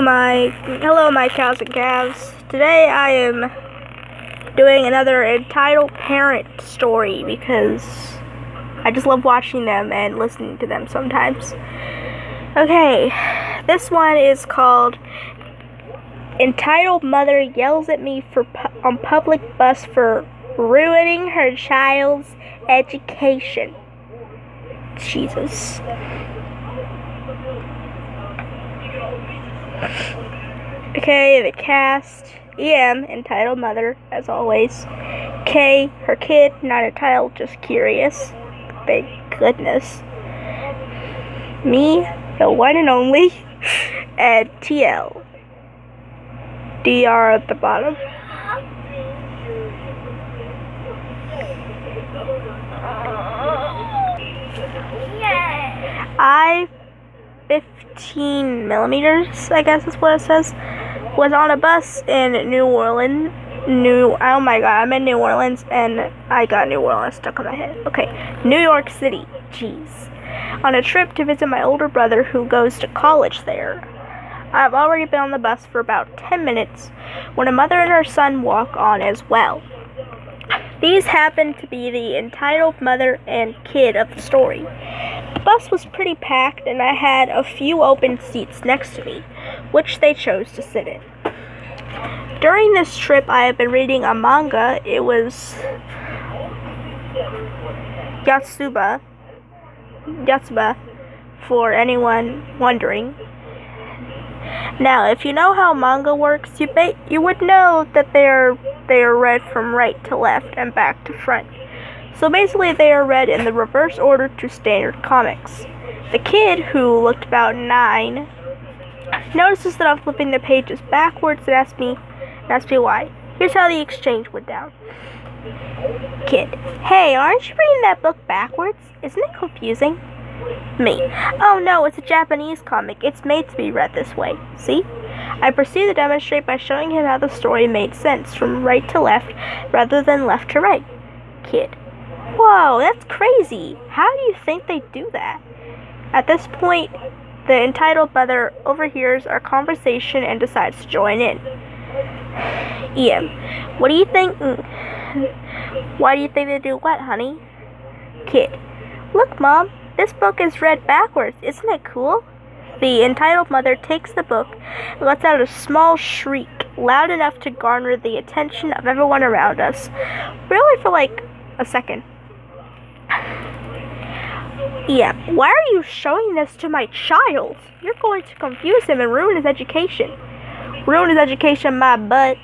Hello my cows and calves. Today I am doing another entitled parent story because I just love watching them and listening to them sometimes. Okay, this one is called Entitled Mother Yells at Me on Public Bus for Ruining Her Child's Education. Jesus. Okay, the cast. EM, entitled mother, as always. K, her kid, not entitled, just curious. Thank goodness. Me, the one and only. And TL. DR at the bottom. I 15 millimeters, I guess is what it says, was on a bus in New Orleans. I'm in New Orleans, and I got New Orleans stuck in my head. Okay, New York City, jeez. On a trip to visit my older brother who goes to college there. I've already been on the bus for about 10 minutes when a mother and her son walk on as well. These happen to be the entitled mother and kid of the story. The bus was pretty packed, and I had a few open seats next to me, which they chose to sit in. During this trip, I have been reading a manga. It was Yatsuba, for anyone wondering. Now, if you know how manga works, you would know that they are read from right to left and back to front. So basically, they are read in the reverse order to standard comics. The kid, who looked about 9, notices that I'm flipping the pages backwards and asks me why. Here's how the exchange went down. Kid: Hey, aren't you reading that book backwards? Isn't it confusing? Me: Oh no, it's a Japanese comic. It's made to be read this way. See? I proceed to demonstrate by showing him how the story made sense from right to left rather than left to right. Kid: Whoa, that's crazy. How do you think they do that? At this point, the entitled mother overhears our conversation and decides to join in. EM: What do you think? Why do you think they do what, honey? Kid: Look, Mom, this book is read backwards. Isn't it cool? The entitled mother takes the book and lets out a small shriek, loud enough to garner the attention of everyone around us. Really for like a second. Yeah, why are you showing this to my child? You're going to confuse him and ruin his education. Ruin his education, my butt.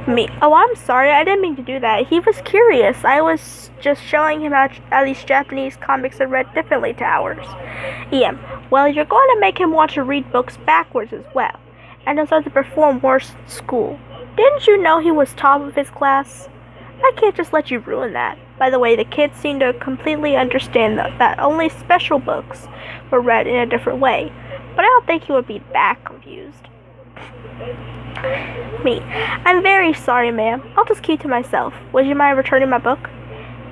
Me: Oh, I'm sorry, I didn't mean to do that. He was curious. I was just showing him how these Japanese comics are read differently to ours. EM: Well, you're going to make him want to read books backwards as well, and he'll start to perform worse at school. Didn't you know he was top of his class? I can't just let you ruin that. By the way, the kids seem to completely understand that only special books were read in a different way, but I don't think he would be that confused. Me: I'm very sorry, ma'am. I'll just keep to myself. Would you mind returning my book?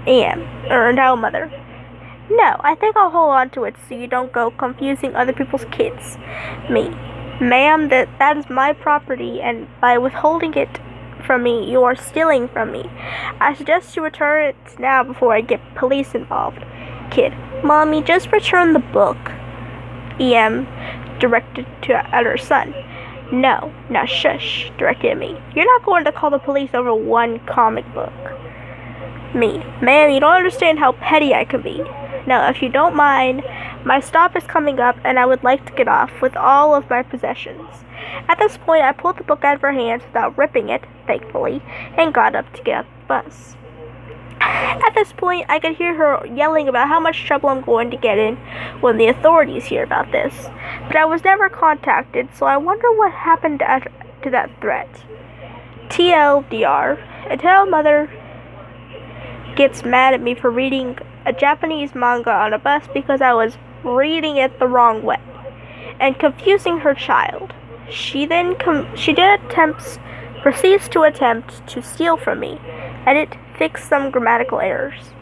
Entitled mother: No, I think I'll hold on to it so you don't go confusing other people's kids. Me: Ma'am, that is my property, and by withholding it from me, you are stealing from me. I suggest you return it now before I get police involved. Kid: Mommy, just return the book. EM, directed at her son: No, now shush, directed at me. You're not going to call the police over one comic book. Me: Ma'am, you don't understand how petty I can be. Now, if you don't mind, my stop is coming up, and I would like to get off with all of my possessions. At this point, I pulled the book out of her hands without ripping it, thankfully, and got up to get off the bus. At this point, I could hear her yelling about how much trouble I'm going to get in when the authorities hear about this. But I was never contacted, so I wonder what happened to that threat. TLDR, entitled mother gets mad at me for reading a Japanese manga on a bus because I was reading it the wrong way and confusing her child. She proceeds to attempt to steal from me. Edit, fix some grammatical errors.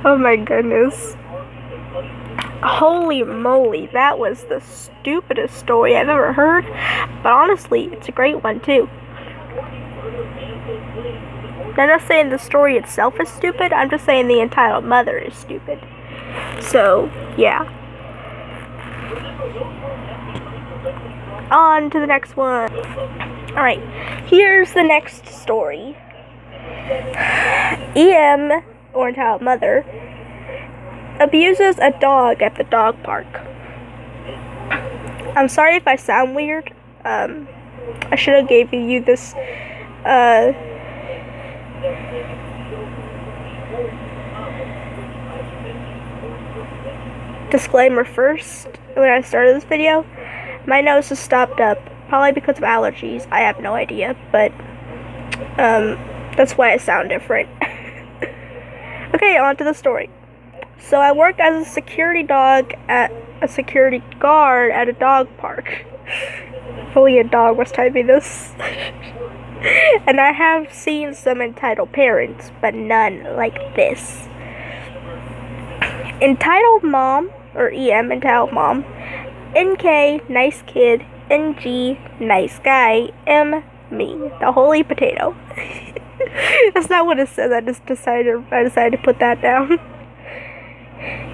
Oh my goodness. Holy moly, that was the stupidest story I've ever heard. But honestly, it's a great one too. I'm not saying the story itself is stupid, I'm just saying the entitled mother is stupid. So, yeah. On to the next one. Alright, here's the next story. EM, or entitled mother, abuses a dog at the dog park. I'm sorry if I sound weird. I should have gave you this, disclaimer first when I started this video. My nose is stopped up, probably because of allergies. I have no idea, but that's why I sound different. Okay, on to the story. So I work as a security guard at a dog park. If only a dog was typing this. And I have seen some entitled parents, but none like this. Entitled mom, or EM, entitled mom. NK, nice kid. NG, nice guy. M, me, the holy potato. That's not what it says. I decided to put that down.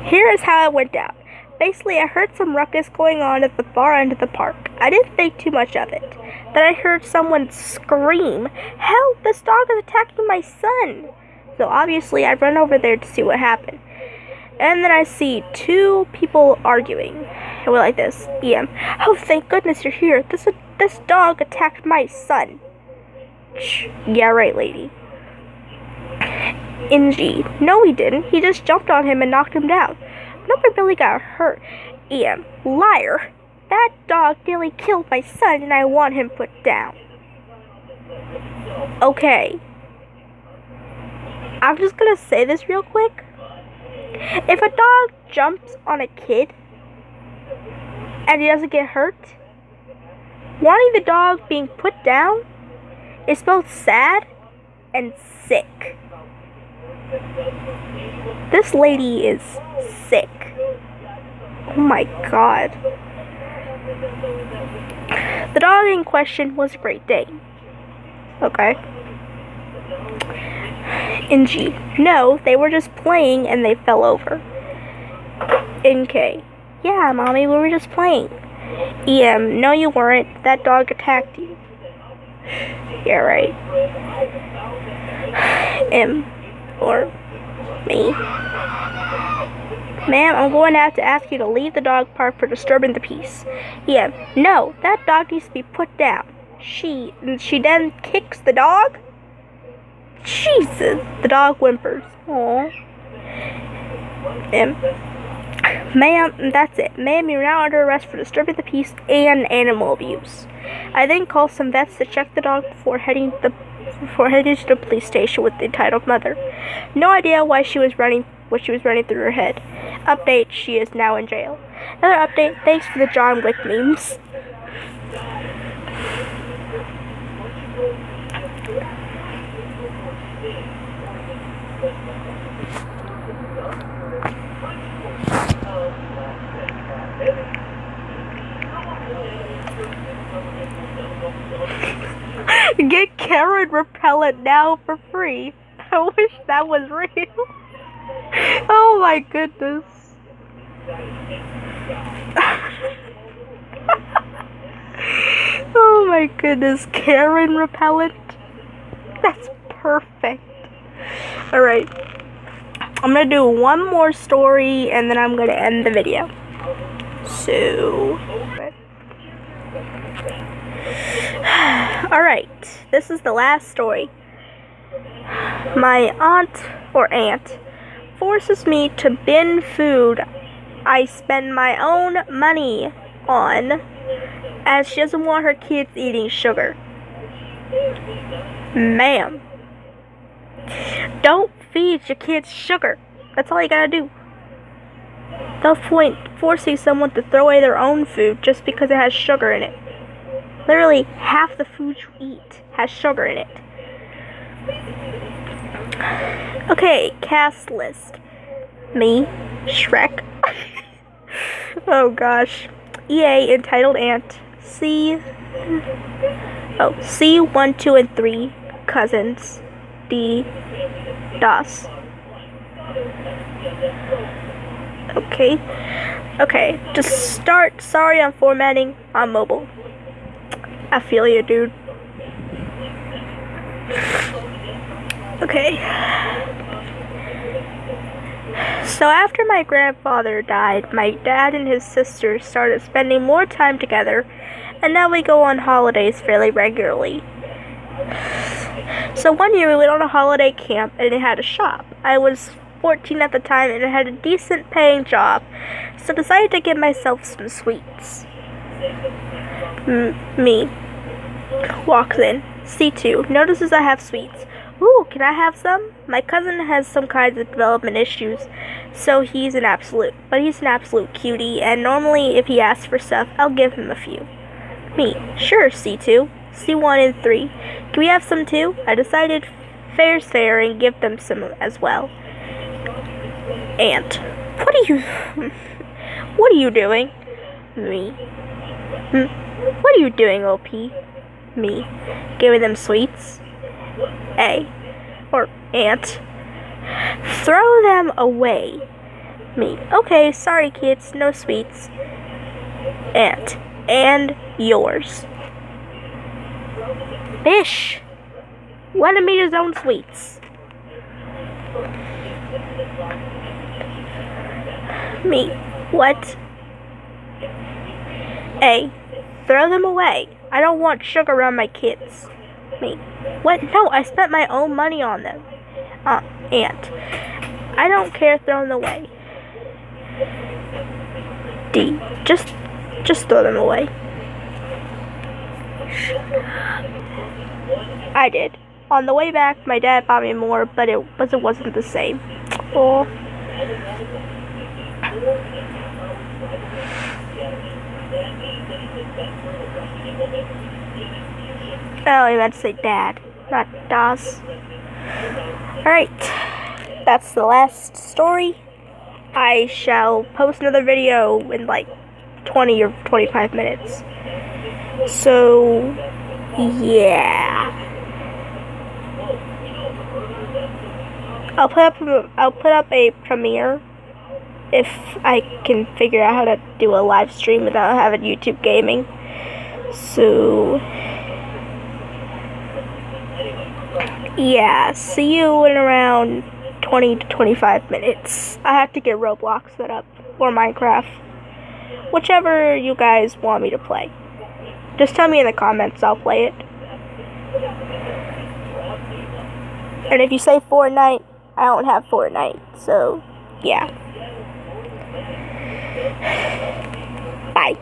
Here is how it went down. Basically, I heard some ruckus going on at the far end of the park. I didn't think too much of it. Then I heard someone scream, "Help! This dog is attacking my son!" So obviously, I run over there to see what happened. And then I see two people arguing. And we're like this. EM, "Oh, thank goodness you're here. This dog attacked my son." Yeah, right, lady. NG, no he didn't. He just jumped on him and knocked him down. Nobody really got hurt. EM, liar. That dog nearly killed my son and I want him put down. Okay. I'm just gonna say this real quick. If a dog jumps on a kid and he doesn't get hurt, wanting the dog being put down is both sad and sick. This lady is sick. Oh my god. The dog in question was a Great Dane. Okay. NG, no, they were just playing and they fell over. NK, yeah, mommy, we were just playing. EM, no you weren't. That dog attacked you. Yeah, right. M, or me. Ma'am, I'm going to have to ask you to leave the dog park for disturbing the peace. Yeah, no, that dog needs to be put down. She then kicks the dog? Jesus. The dog whimpers. Aww. Ma'am, that's it. Ma'am, you're now under arrest for disturbing the peace and animal abuse. I then called some vets to check the dog before heading to the police station with the entitled mother. No idea what she was running through her head. Update, she is now in jail. Another update, thanks for the John Wick memes. Get Karen repellent now for free. I wish that was real. Oh my goodness. Oh my goodness, Karen repellent. That's perfect. Alright. I'm gonna do one more story and then I'm gonna end the video. So alright, this is the last story. My aunt forces me to bin food I spend my own money on, as she doesn't want her kids eating sugar. Ma'am, don't feed your kids sugar. That's all you gotta do. No point forcing someone to throw away their own food just because it has sugar in it. Literally, half the food you eat has sugar in it. Okay, cast list. Me, Shrek. Oh gosh. EA entitled Ant. C 1, 2, and 3 cousins. D DOS. Okay, just start. Sorry, I'm formatting on mobile. I feel you, dude. Okay. So after my grandfather died, my dad and his sister started spending more time together, and now we go on holidays fairly regularly. So one year we went on a holiday camp and it had a shop. I was 14 at the time and it had a decent paying job, so I decided to get myself some sweets. Me walks in. C2 notices I have sweets. Ooh, can I have some? My cousin has some kinds of development issues, so he's an absolute cutie, and normally if he asks for stuff, I'll give him a few. Me, sure, C2. C1 and 3. Can we have some too? I decided fair's fair and give them some as well. Ant, what are you doing? Me. What are you doing, OP? Me. Giving them sweets. A. Or Ant. Throw them away. Me. Okay, sorry kids, no sweets. Ant. And yours. Bish! Let him eat his own sweets. Me. What? A. Throw them away. I don't want sugar around my kids. Me. What? No, I spent my own money on them. Ant. I don't care, throw them away. D. Just throw them away. I did. On the way back, my dad bought me more, but it wasn't the same. Oh. Oh, I meant to say dad, not DOS. Alright, that's the last story. I shall post another video in like 20 or 25 minutes. So, yeah. I'll put up a premiere if I can figure out how to do a live stream without having YouTube gaming. So, yeah, see you in around 20 to 25 minutes. I have to get Roblox set up, or Minecraft. Whichever you guys want me to play. Just tell me in the comments, I'll play it. And if you say Fortnite, I don't have Fortnite, so yeah. Bye.